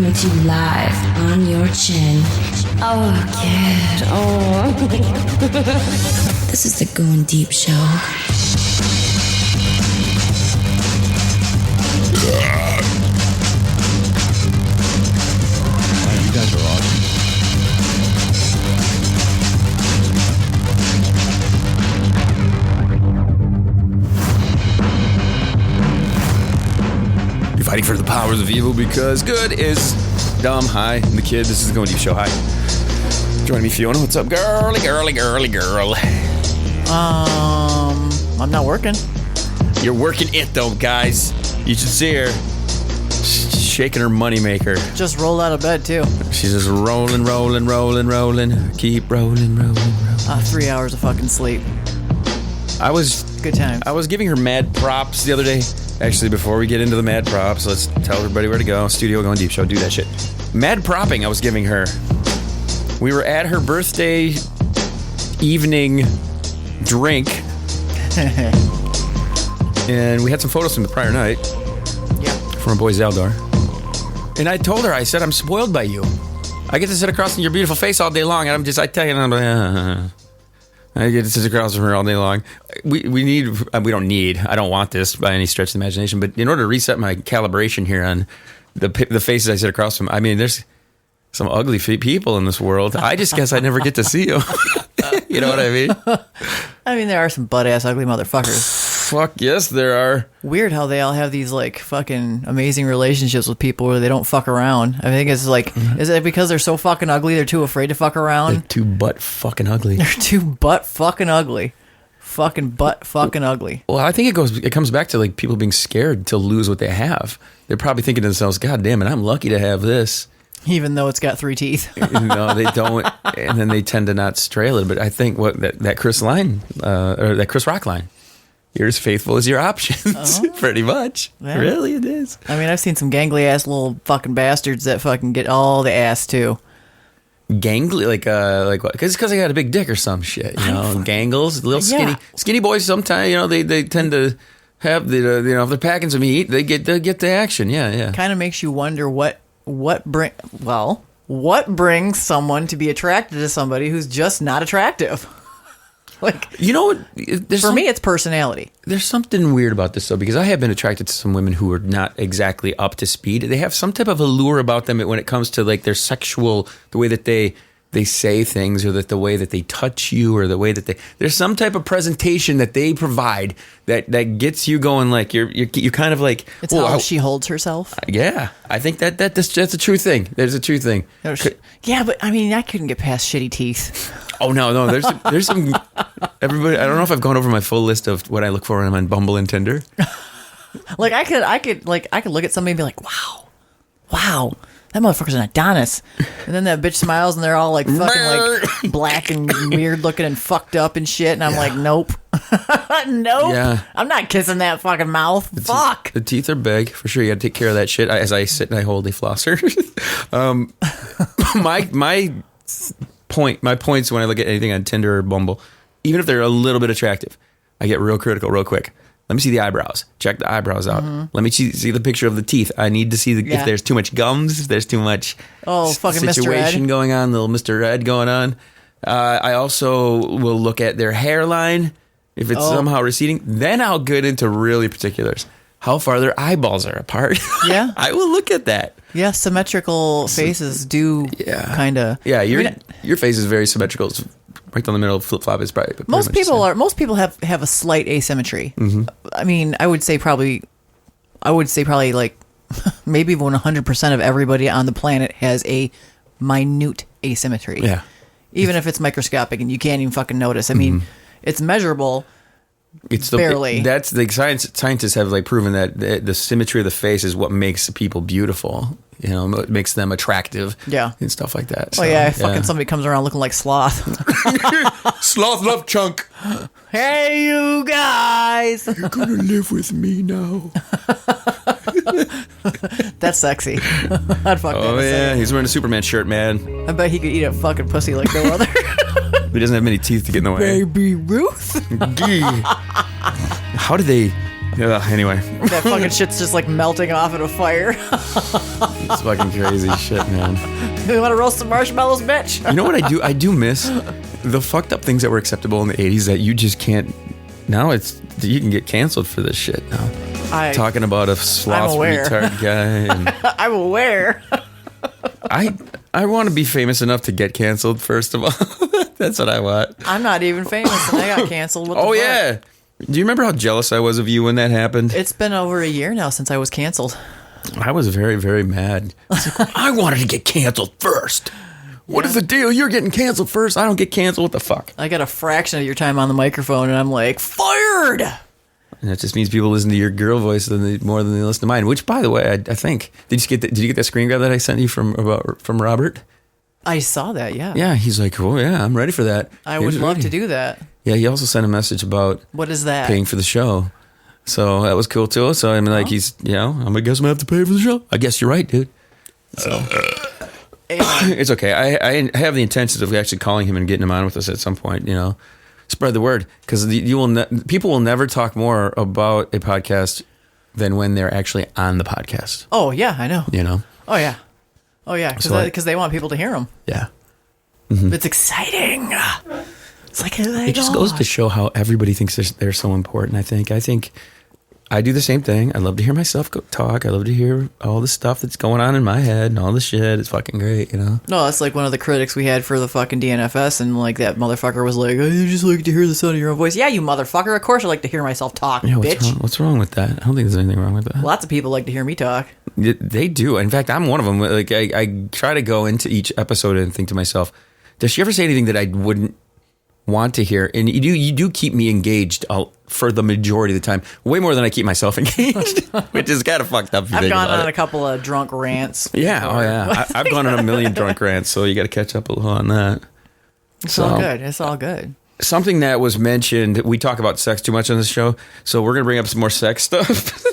coming to you live on your chin. Oh, kid. Oh. This is the Goin Deep Show. Man, you guys are awesome. You're fighting for the powers of evil because good is dumb. Hi, I'm the kid. This is the Goin Deep Show. Hi. Joining me, Fiona. What's up, girly, girly, girly, girl? I'm not working. You're working it, though, guys. You should see her. She's shaking her moneymaker. Just rolled out of bed, too. She's just rolling, rolling, rolling, rolling. Keep rolling, rolling, rolling. 3 hours of fucking sleep. Good times. I was giving her mad props the other day. Actually, before we get into the mad props, let's tell everybody where to go. Studio Goin Deep Show, do that shit. Mad propping I was giving her. We were at her birthday evening drink. And we had some photos from the prior night. Yeah. From our boy Zaldar. And I told her, I said, I'm spoiled by you. I get to sit across from your beautiful face all day long. And I tell you, and I'm like, I get to sit across from her all day long. We don't need, I don't want this by any stretch of the imagination, but in order to reset my calibration here on the faces I sit across from, I mean, there's some ugly people in this world. I just guess I never get to see them. You know what I mean? I mean, there are some butt-ass ugly motherfuckers. Fuck yes, there are. Weird how they all have these, like, fucking amazing relationships with people where they don't fuck around. I think it's like, is it because they're so fucking ugly they're too afraid to fuck around? They're too butt fucking ugly. They're too butt fucking ugly. Fucking butt fucking ugly. Well, I think it comes back to, like, people being scared to lose what they have. They're probably thinking to themselves, God damn it, I'm lucky to have this. Even though it's got 3 teeth. No, they don't. And then they tend to not stray a little bit. I think that Chris line, or that Chris Rock line, you're as faithful as your options. Pretty much. Yeah. Really, it is. I mean, I've seen some gangly ass little fucking bastards that fucking get all the ass too. Gangly, like what? Because I got a big dick or some shit, you know. Gangles, little skinny boys. Sometimes, you know, they tend to have the, you know, if they're packing some heat, they get the action. Yeah. Kind of makes you wonder what brings someone to be attracted to somebody who's just not attractive. Like, you know, for me, it's personality. There's something weird about this, though, because I have been attracted to some women who are not exactly up to speed. They have some type of allure about them when it comes to, like, their sexual, the way that they say things, or that the way that they touch you, or the way that there's some type of presentation that they provide that gets you going, like, you're kind of like... It's how she holds herself. Yeah. I think that's a true thing. There's a true thing. Yeah, but, I mean, I couldn't get past shitty teeth. Oh, no. There's some... Everybody, I don't know if I've gone over my full list of what I look for when I'm on Bumble and Tinder. Like, I could look at somebody and be like, wow, that motherfucker's an Adonis. And then that bitch smiles and they're all like fucking like black and weird looking and fucked up and shit. And I'm like, nope. Nope. Yeah. I'm not kissing that fucking mouth. Fuck. The teeth are big, for sure. You got to take care of that shit. As I sit and I hold a flosser. My points when I look at anything on Tinder or Bumble, even if they're a little bit attractive, I get real critical real quick. Let me see the eyebrows. Check the eyebrows out. Mm-hmm. Let me see the picture of the teeth. I need to see if there's too much gums, if there's too much fucking situation going on, little Mr. Ed going on. I also will look at their hairline. If it's somehow receding, then I'll get into really particulars. How far their eyeballs are apart. Yeah. I will look at that. Yeah, symmetrical faces do kind of... Yeah, your face is very symmetrical. It's right down the middle, flip-flop is probably... Most people have a slight asymmetry. Mm-hmm. I mean, I would say probably like maybe 100% of everybody on the planet has a minute asymmetry. Yeah. Even if it's microscopic and you can't even fucking notice. I mean, it's measurable... barely. That's the scientists have like proven that the symmetry of the face is what makes people beautiful. You know, it makes them attractive. Yeah, and stuff like that. Oh yeah, fucking somebody comes around looking like Sloth. Sloth love chunk. Hey, you guys! You're gonna live with me now. That's sexy. I'd fuck that. Oh yeah, he's wearing a Superman shirt, man. I bet he could eat a fucking pussy like no other. He doesn't have many teeth to get in the way. Baby Ruth. How do they Anyway. That fucking shit's just like melting off in a fire. It's fucking crazy shit, man. You want to roast some marshmallows, bitch? You know what I do? I do miss the fucked up things that were acceptable in the 80s that you just can't. Now you can get canceled for this shit now. Talking about a sloth retard guy. And I'm aware. I want to be famous enough to get canceled, first of all. That's what I want. I'm not even famous and I got canceled. What the fuck? Yeah. Do you remember how jealous I was of you when that happened? It's been over a year now since I was canceled. I was very, very mad. I wanted to get canceled first. What is the deal? You're getting canceled first. I don't get canceled. What the fuck? I got a fraction of your time on the microphone, and I'm like, fired! And that just means people listen to your girl voice more than they listen to mine. Which, by the way, I think did you get that screen grab that I sent you from Robert? I saw that. Yeah. Yeah, he's like, oh yeah, I'm ready for that. I would love to do that. Yeah, he also sent a message about what is that paying for the show. So that was cool too. So I mean, like he's, I'm gonna guess I'm gonna have to pay for the show. I guess you're right, dude. So it's okay. I have the intentions of actually calling him and getting him on with us at some point. Spread the word, because people will never talk more about a podcast than when they're actually on the podcast. Oh yeah, I know. Oh yeah, because they want people to hear them. Yeah, It's exciting. It's like it just goes to show how everybody thinks they're so important. I think I do the same thing. I love to hear myself talk. I love to hear all the stuff that's going on in my head and all the shit. It's fucking great, No, that's like one of the critics we had for the fucking DNFS, and like that motherfucker was like, "You just like to hear the sound of your own voice." Yeah, you motherfucker. Of course I like to hear myself talk, bitch. What's wrong with that? I don't think there's anything wrong with that. Lots of people like to hear me talk. They do. In fact, I'm one of them. Like I try to go into each episode and think to myself, does she ever say anything that I wouldn't want to hear? And you do keep me engaged for the majority of the time, way more than I keep myself engaged, which is kind of fucked up. I've gone on a couple of drunk rants. Yeah, before. Oh yeah, I've gone on a million drunk rants, so you got to catch up a little on that. It's all good. It's all good. Something that was mentioned, we talk about sex too much on this show, so we're gonna bring up some more sex stuff.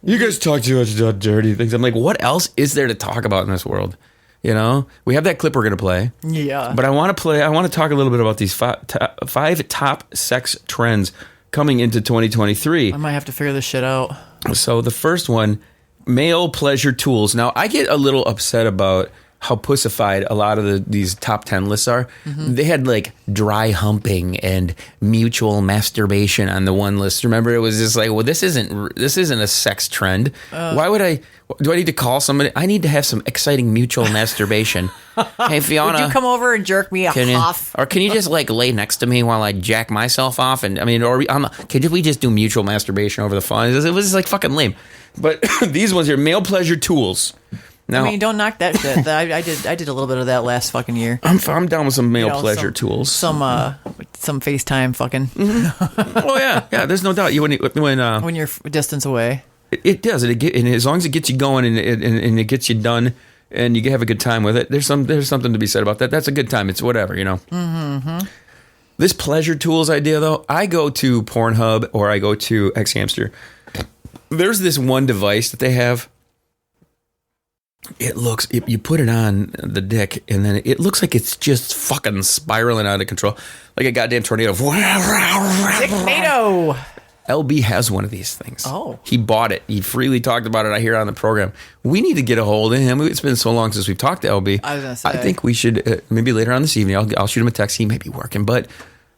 You guys talk too much about dirty things. I'm like, what else is there to talk about in this world? We have that clip we're going to play. Yeah. But I want to talk a little bit about these five top sex trends coming into 2023. I might have to figure this shit out. So the first one, male pleasure tools. Now, I get a little upset about how pussified a lot of these top 10 lists are. Mm-hmm. They had like dry humping and mutual masturbation on the one list. Remember, it was just like, well, this isn't a sex trend. Why would do I need to call somebody? I need to have some exciting mutual masturbation. Hey, Fiona, would you come over and jerk me off? Or can you just like lay next to me while I jack myself off? And I mean, can we just do mutual masturbation over the phone? It was just like fucking lame. But these ones here, male pleasure tools. Now, I mean, don't knock that shit. I did a little bit of that last fucking year. I'm down with some male pleasure tools. Some FaceTime fucking. Mm-hmm. Oh yeah. There's no doubt. When you're distance away, it does. And as long as it gets you going and it gets you done, and you have a good time with it, there's something to be said about that. That's a good time. It's whatever, Mm-hmm. This pleasure tools idea, though, I go to Pornhub or I go to Xhamster. There's this one device that they have. You put it on the dick, and then it looks like it's just fucking spiraling out of control, like a goddamn tornado. Tornado. LB has one of these things. Oh, he bought it. He freely talked about it. I hear it on the program. We need to get a hold of him. It's been so long since we've talked to LB. I was gonna say. I think we should maybe later on this evening. I'll shoot him a text. He may be working, but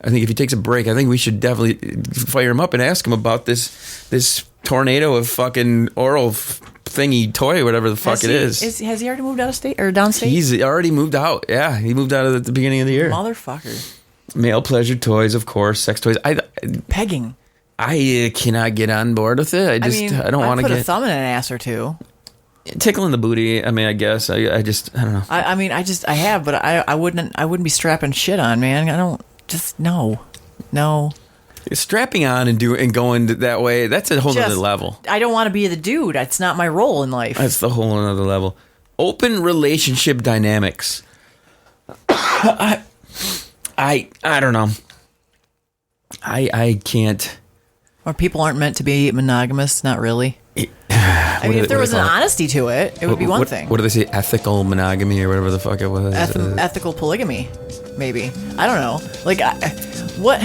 I think if he takes a break, I think we should definitely fire him up and ask him about this tornado of fucking oral thingy toy, whatever the fuck it is. Has he already moved out of state or downstate? He's already moved out. Yeah, he moved out at the beginning of the year. Motherfucker. Male pleasure toys, of course, sex toys. Pegging. I cannot get on board with it. I don't want to put a thumb in an ass or two. Tickling the booty. I mean, I guess I don't know. I have, but I wouldn't be strapping shit on, man. I don't just no. Strapping on and going that way, that's a whole other level. I don't want to be the dude. That's not my role in life. That's the whole other level. Open relationship dynamics. I don't know. I can't. Or people aren't meant to be monogamous. Not really. If there was an honesty to it, it would be one thing. What do they say? Ethical monogamy or whatever the fuck it was. Ethical polygamy, maybe. I don't know. Like, what?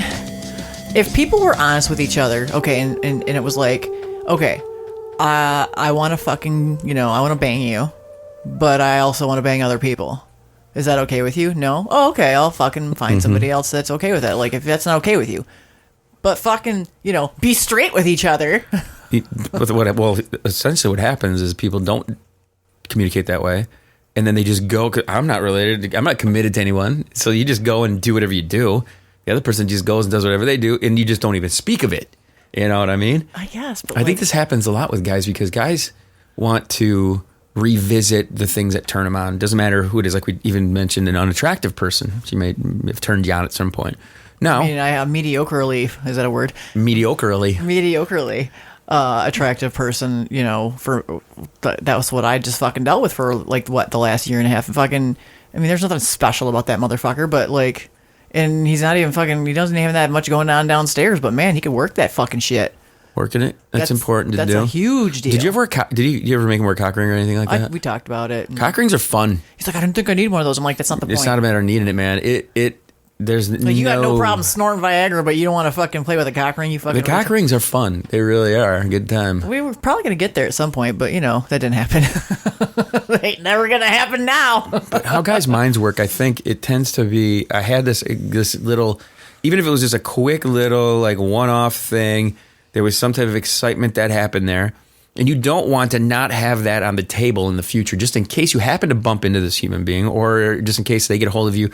if people were honest with each other, okay, and it was like, okay, I want to fucking, I want to bang you, but I also want to bang other people. Is that okay with you? No? Oh, okay, I'll fucking find somebody else that's okay with that. Like, if that's not okay with you. But fucking, be straight with each other. Well, essentially what happens is people don't communicate that way. And then they just go, 'cause I'm not related, I'm not committed to anyone. So you just go and do whatever you do. The other person just goes and does whatever they do, and you just don't even speak of it. You know what I mean? I guess. But I think this happens a lot with guys because guys want to revisit the things that turn them on. Doesn't matter who it is. Like we even mentioned an unattractive person. She may have turned you on at some point. No. I mean, I have mediocrely, is that a word? Mediocrely attractive person, that was what I just fucking dealt with for the last year and a half. And fucking, I mean, there's nothing special about that motherfucker, but and he's not even fucking, he doesn't have that much going on downstairs, but man, he could work that fucking shit. Working it? That's important to do. That's a huge deal. Did you ever you ever make him wear cock ring or anything like that? We talked about it. Cock rings are fun. He's like, I didn't think I need one of those. I'm like, that's not the point. It's not a matter of needing it, man. There's you got no problem snorting Viagra, but you don't want to fucking play with a cock ring. The cock rings are fun. They really are a good time. We were probably going to get there at some point, but that didn't happen. It ain't never going to happen now. But how guys' minds work, I think it tends to be. I had this little, even if it was just a quick little one-off thing, there was some type of excitement that happened there. And you don't want to not have that on the table in the future, just in case you happen to bump into this human being, or just in case they get a hold of you.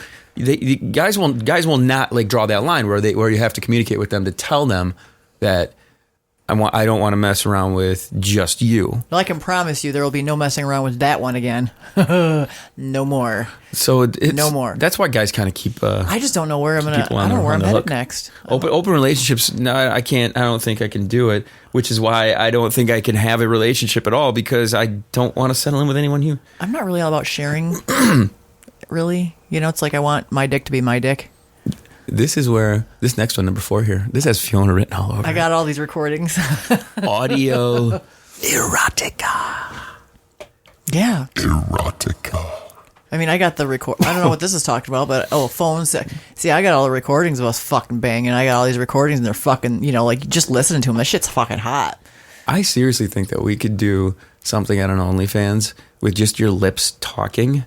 Guys will not draw that line where you have to communicate with them to tell them that I don't want to mess around with just you. Well, I can promise you there will be no messing around with that one again. No more. So it's no more. That's why guys kind of keep. I just don't know where I'm gonna. I don't know where I'm headed next. Open relationships. No, I can't. I don't think I can do it. Which is why I don't think I can have a relationship at all, because I don't want to settle in with anyone new. I'm not really all about sharing. Really, it's like I want my dick to be my dick. This is where this next one, number 4 here. This has Fiona written all over. I got all these recordings. Audio erotica. Yeah. Erotica. I mean, I got the record. I don't know what this is talking about, but phones. See, I got all the recordings of us fucking banging. I got all these recordings, and they're fucking, just listening to them. That shit's fucking hot. I seriously think that we could do something on an OnlyFans with just your lips talking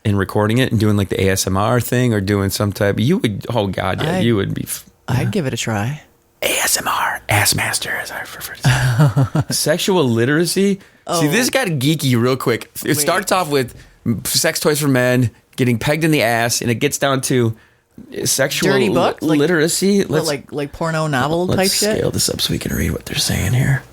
and recording it and doing the ASMR thing, or doing some type. You would, oh god, yeah, you would be. I'd give it a try. ASMR, ass master, as I prefer to say. Sexual literacy. Oh. See, this got geeky real quick. It starts off with sex toys for men, getting pegged in the ass, and it gets down to sexual dirty book literacy. Like porno novel type shit. Let's scale this up so we can read what they're saying here.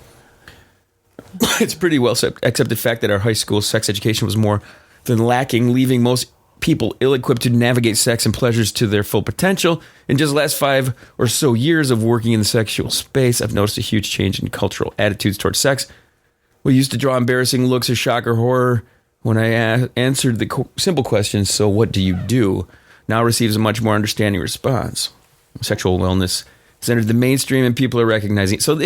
It's pretty well accepted fact that our high school sex education was more than lacking, leaving most people ill-equipped to navigate sex and pleasures to their full potential. In just the last 5 or so years of working in the sexual space, I've noticed a huge change in cultural attitudes towards sex. We used to draw embarrassing looks of shock or horror when I answered the simple question, so what do you do? Now receives a much more understanding response. Sexual wellness has entered the mainstream and people are recognizing it. So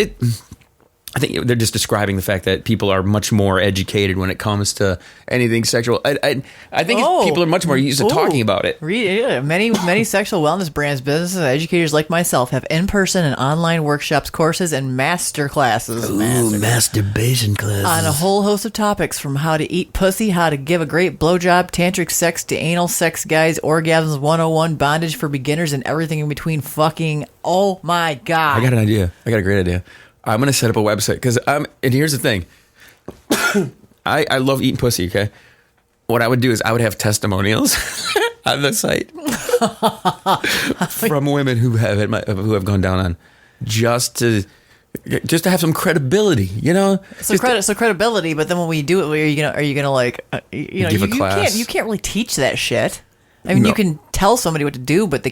I think they're just describing the fact that people are much more educated when it comes to anything sexual. I think people are much more used to talking about it. Many sexual wellness brands, businesses, and educators like myself have in-person and online workshops, courses, and master classes. Masturbation classes. On a whole host of topics, from how to eat pussy, how to give a great blowjob, tantric sex, to anal sex guides, orgasms 101, bondage for beginners, and everything in between. Fucking, oh my God. I got an idea. I got a great idea. I'm going to set up a website because and here's the thing. I love eating pussy, okay? What I would do is I would have testimonials on the site from women who have gone down on just to have some credibility, So credibility, but then when we do it, are you gonna give a class? You can't really teach that shit. I mean, You can tell somebody what to do, but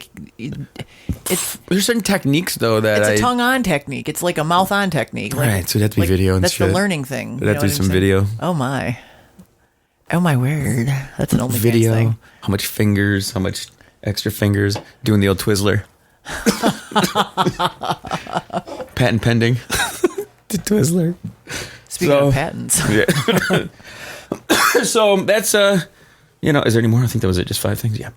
there's certain techniques though that it's a tongue-on technique. It's like a mouth-on technique. Right, so it'd have to be video and that's shit. That's the learning thing. It'd have to be some video. Oh my word! That's an OnlyFans video. Thing. How much fingers? How much extra fingers? Doing the old Twizzler. Patent pending. The Twizzler. Speaking of patents. Yeah. So that's You know, is there any more? I think that was it. Just 5 things. Yeah.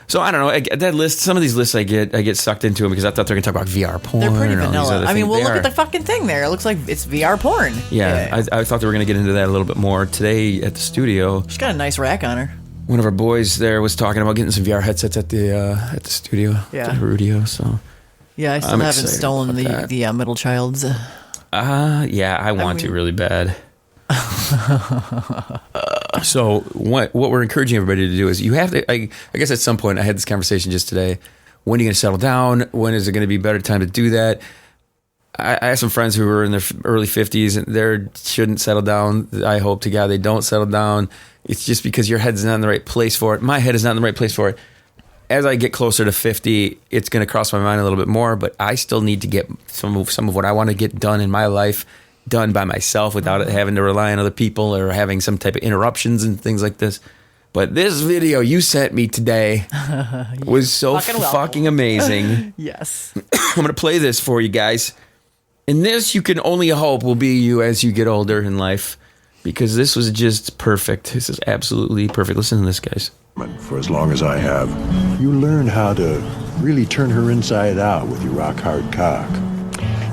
So I don't know. That list. Some of these lists I get sucked into them because I thought they were going to talk about VR porn. They're pretty and all these vanilla. other I mean, things. well, They look are. at the fucking thing there. It looks like it's VR porn. Yeah. I thought they were going to get into that a little bit more today at the studio. She's got a nice rack on her. One of our boys there was talking about getting some VR headsets at the studio. Yeah. At Rudio. So. Yeah, I still I'm haven't excited stolen about the middle child's. Yeah, I want to really bad. So what we're encouraging everybody to do is you have to. I guess at some point I had this conversation just today. When are you going to settle down? When is it going to be a better time to do that? I have some friends who are in their early 50s and they shouldn't settle down. I hope to God they don't settle down. It's just because your head's not in the right place for it. My head is not in the right place for it. As I get closer to 50, it's going to cross my mind a little bit more, but I still need to get some of what I want to get done in my life done by myself without having to rely on other people or having some type of interruptions and things like this. But this video you sent me today was so fucking amazing. Yes. I'm going to play this for you guys. And this, you can only hope, will be you as you get older in life. Because this was just perfect. This is absolutely perfect. Listen to this, guys. For as long as I have, you learn how to really turn her inside out with your rock-hard cock.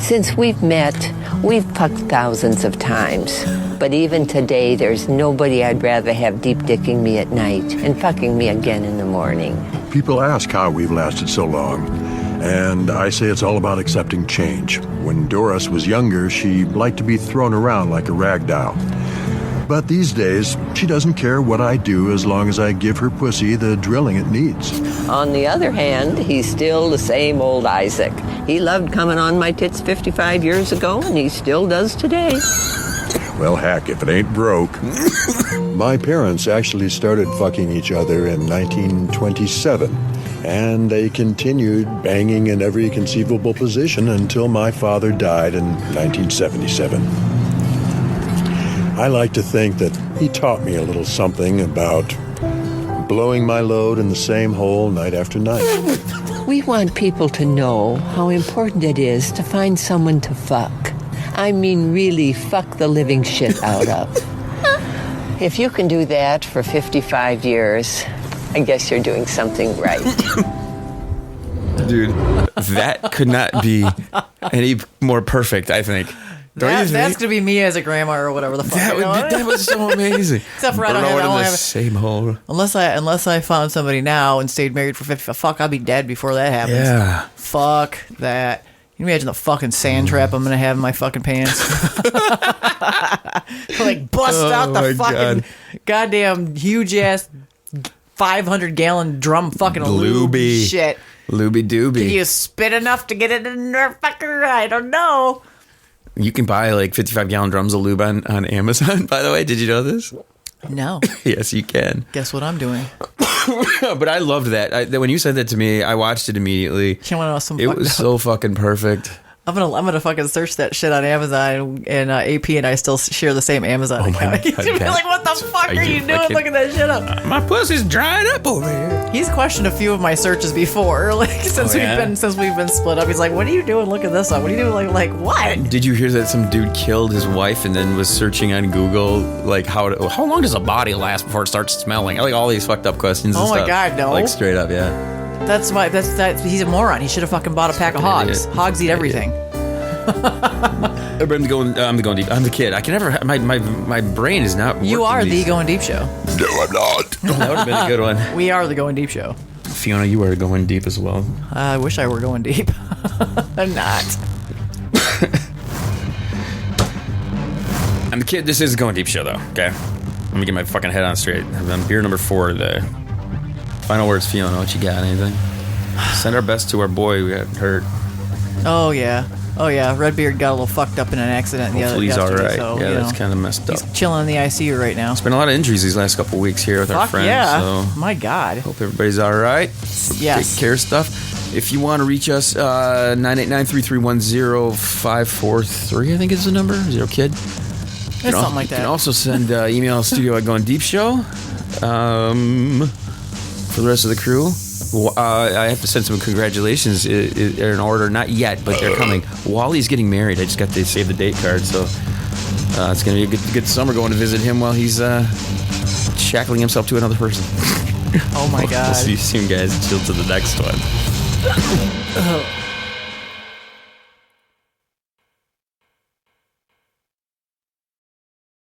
Since we've met, we've fucked thousands of times. But even today, there's nobody I'd rather have deep dicking me at night and fucking me again in the morning. People ask how we've lasted so long, and I say it's all about accepting change. When Doris was younger, she liked to be thrown around like a rag doll. But these days, she doesn't care what I do as long as I give her pussy the drilling it needs. On the other hand, he's still the same old Isaac. He loved coming on my tits 55 years ago, and he still does today. Well, heck, if it ain't broke. My parents actually started fucking each other in 1927, and they continued banging in every conceivable position until my father died in 1977. I like to think that he taught me a little something about blowing my load in the same hole night after night. We want people to know how important it is to find someone to fuck. I mean, really fuck the living shit out of. If you can do that for 55 years, I guess you're doing something right. Dude, that could not be any more perfect, I think. That's going to be me as a grandma or whatever the fuck. That was so amazing. Except for I don't have the same hole. Unless I found somebody now and stayed married for 50. Fuck, I'll be dead before that happens. Yeah. Fuck that. Can you imagine the fucking sand trap I'm gonna have in my fucking pants? Like bust out the fucking goddamn huge ass 500-gallon drum fucking lube shit. Lubey doobie. Can you spit enough to get it in there? Fucker, I don't know. You can buy like 55-gallon drums of lube on Amazon, by the way. Did you know this? No. Yes, you can. Guess what I'm doing? But I loved that. When you said that to me, I watched it immediately. You wanna know some it was so fucking perfect. I'm gonna fucking search that shit on Amazon, and AP and I still share the same Amazon account. He's gonna be like, "What the fuck are you doing looking that shit up?" My pussy's drying up over here. He's questioned a few of my searches before, like since we've been split up. He's like, "What are you doing? Looking this up. What are you doing? Like what?" Did you hear that some dude killed his wife and then was searching on Google like how long does a body last before it starts smelling? Like all these fucked up questions. Oh and my God, no! Like straight up, yeah. That's he's a moron. He should have fucking bought a pack of hogs. Idiot. Hogs eat everything. I'm the going deep. I'm the kid. I can never. My brain is not. You are the Goin Deep Show. No, I'm not. That would have been a good one. We are the Goin Deep Show. Fiona, you are going deep as well. I wish I were going deep. I'm not. I'm the kid. This is a Going Deep show, though. Okay, let me get my fucking head on straight. I'm on beer number 4 today. Final words, Fiona. What you got? Anything? Send our best to our boy who got hurt. Oh yeah. Redbeard got a little fucked up in an accident the other Hopefully he's all right. So, yeah, that's kind of messed up. He's chilling in the ICU right now. There's been a lot of injuries these last couple weeks here with our friends. Yeah. So My God. hope everybody's all right. Yes. Take care of stuff. If you want to reach us, 989-331-0543, I think is the number. Zero Kid. It's something like that. You can also send email studio at Goin Deep Show. For the rest of the crew, I have to send some congratulations in order. Not yet, but they're coming. Wally's getting married. I just got to save the date card, so it's going to be a good summer going to visit him while he's shackling himself to another person. Oh my We'll God. see you soon, guys. Chill to the next one.